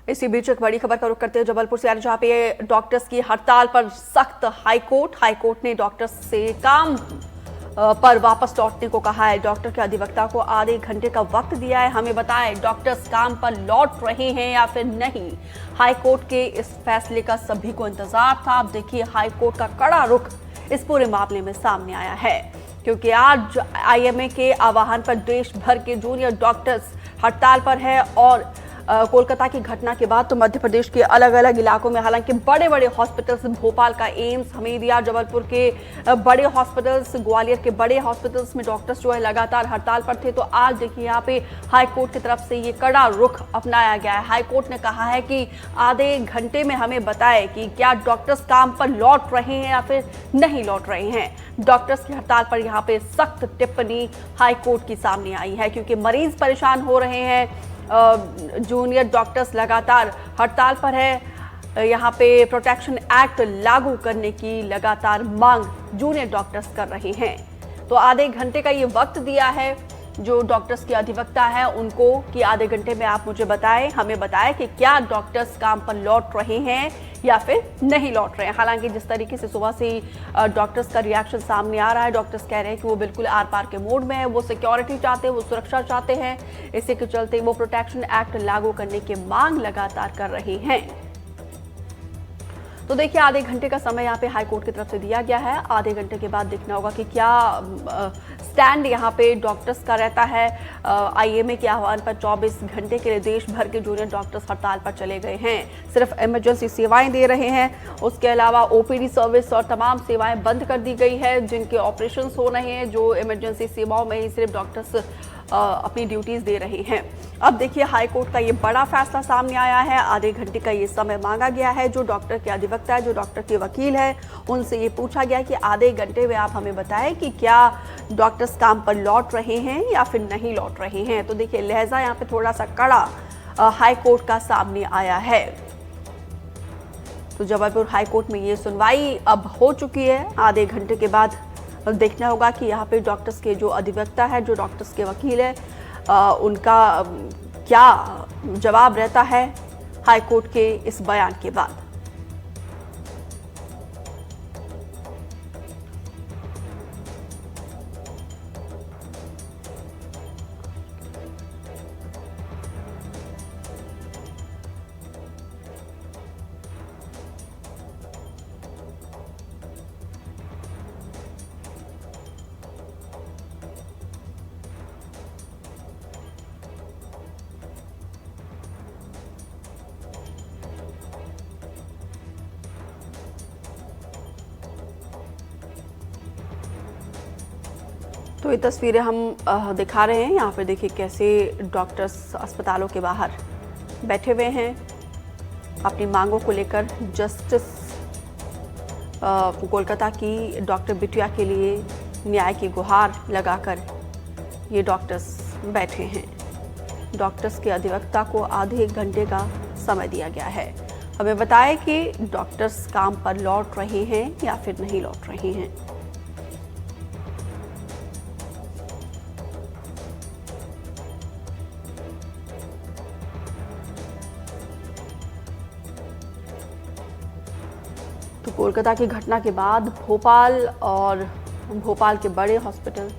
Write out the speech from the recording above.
इसी बीच एक बड़ी खबर का रुख करते हुए जबलपुर से आ रहे जहां पे डॉक्टर्स की हड़ताल पर सख्त हाईकोर्ट ने डॉक्टर्स से काम पर वापस लौटने को कहा है। डॉक्टर के अधिवक्ता को आधे घंटे का वक्त दिया है। हमें बताएं डॉक्टर्स काम पर लौट रहे हैं या फिर नहीं। हाईकोर्ट के इस फैसले का सभी को इंतजार था। अब देखिए हाईकोर्ट का कड़ा रुख इस पूरे मामले में सामने आया है, क्योंकि आज आईएमए के आह्वान पर देश भर के जूनियर डॉक्टर्स हड़ताल पर है। और कोलकाता की घटना के बाद तो मध्य प्रदेश के अलग अलग इलाकों में हालांकि बड़े बड़े हॉस्पिटल्स, भोपाल का एम्स, हमीदिया, जबलपुर के बड़े हॉस्पिटल्स, ग्वालियर के बड़े हॉस्पिटल्स में डॉक्टर्स जो है लगातार हड़ताल पर थे। तो आज देखिए यहाँ पे हाईकोर्ट की तरफ से ये कड़ा रुख अपनाया गया है। हाईकोर्ट ने कहा है कि आधे घंटे में हमें बताएं कि क्या डॉक्टर्स काम पर लौट रहे हैं या फिर नहीं लौट रहे हैं। डॉक्टर्स की हड़ताल पर यहाँ पे सख्त टिप्पणी हाईकोर्ट की सामने आई है, क्योंकि मरीज परेशान हो रहे हैं। जूनियर डॉक्टर्स लगातार हड़ताल पर है। यहाँ पे प्रोटेक्शन एक्ट लागू करने की लगातार मांग जूनियर डॉक्टर्स कर रहे हैं। तो आधे घंटे का ये वक्त दिया है जो डॉक्टर्स के अधिवक्ता है उनको कि आधे घंटे में आप मुझे बताएं, हमें बताएं कि क्या डॉक्टर्स काम पर लौट रहे हैं या फिर नहीं लौट रहे हैं। हालांकि जिस तरीके से सुबह से डॉक्टर्स का रिएक्शन सामने आ रहा है, डॉक्टर्स कह रहे हैं कि वो बिल्कुल आर पार के मोड में है, वो सिक्योरिटी चाहते हैं, वो सुरक्षा चाहते हैं। इसी के चलते वो प्रोटेक्शन एक्ट लागू करने की मांग लगातार कर रहे हैं। तो देखिए आधे घंटे का समय यहाँ पे हाईकोर्ट की तरफ से दिया गया है। आधे घंटे के बाद देखना होगा कि क्या स्टैंड यहाँ पे डॉक्टर्स का रहता है। आईएमए के आह्वान पर 24 घंटे के लिए देश भर के जूनियर डॉक्टर्स हड़ताल पर चले गए हैं। सिर्फ इमरजेंसी सेवाएं दे रहे हैं, उसके अलावा ओपीडी सर्विस और तमाम सेवाएं बंद कर दी गई है। जिनके ऑपरेशंस हो रहे हैं, जो इमरजेंसी सेवाओं में ही सिर्फ डॉक्टर्स अपनी ड्यूटीज दे रहे हैं। अब देखिए हाईकोर्ट का ये बड़ा फैसला सामने आया है। आधे घंटे का ये समय मांगा गया है। जो डॉक्टर के अधिवक्ता है, जो डॉक्टर के वकील है, उनसे ये पूछा गया कि आधे घंटे में आप हमें बताएं कि क्या डॉक्टर्स काम पर लौट रहे हैं या फिर नहीं लौट रहे हैं। तो देखिए लहजा यहाँ पे थोड़ा सा कड़ा हाईकोर्ट का सामने आया है। तो जबलपुर हाईकोर्ट में ये सुनवाई अब हो चुकी है। आधे घंटे के बाद देखना होगा कि यहाँ पे डॉक्टर्स के जो अधिवक्ता है, जो डॉक्टर्स के वकील है, उनका क्या जवाब रहता है हाईकोर्ट के इस बयान के बाद। तो ये तस्वीरें हम दिखा रहे हैं। यहाँ पे देखिए कैसे डॉक्टर्स अस्पतालों के बाहर बैठे हुए हैं अपनी मांगों को लेकर। जस्टिस कोलकाता की डॉक्टर बिटिया के लिए न्याय की गुहार लगाकर ये डॉक्टर्स बैठे हैं। डॉक्टर्स के अधिवक्ता को आधे घंटे का समय दिया गया है। हमें बताएं कि डॉक्टर्स काम पर लौट रहे हैं या फिर नहीं लौट रहे हैं। तो कोलकाता की घटना के बाद भोपाल के बड़े हॉस्पिटल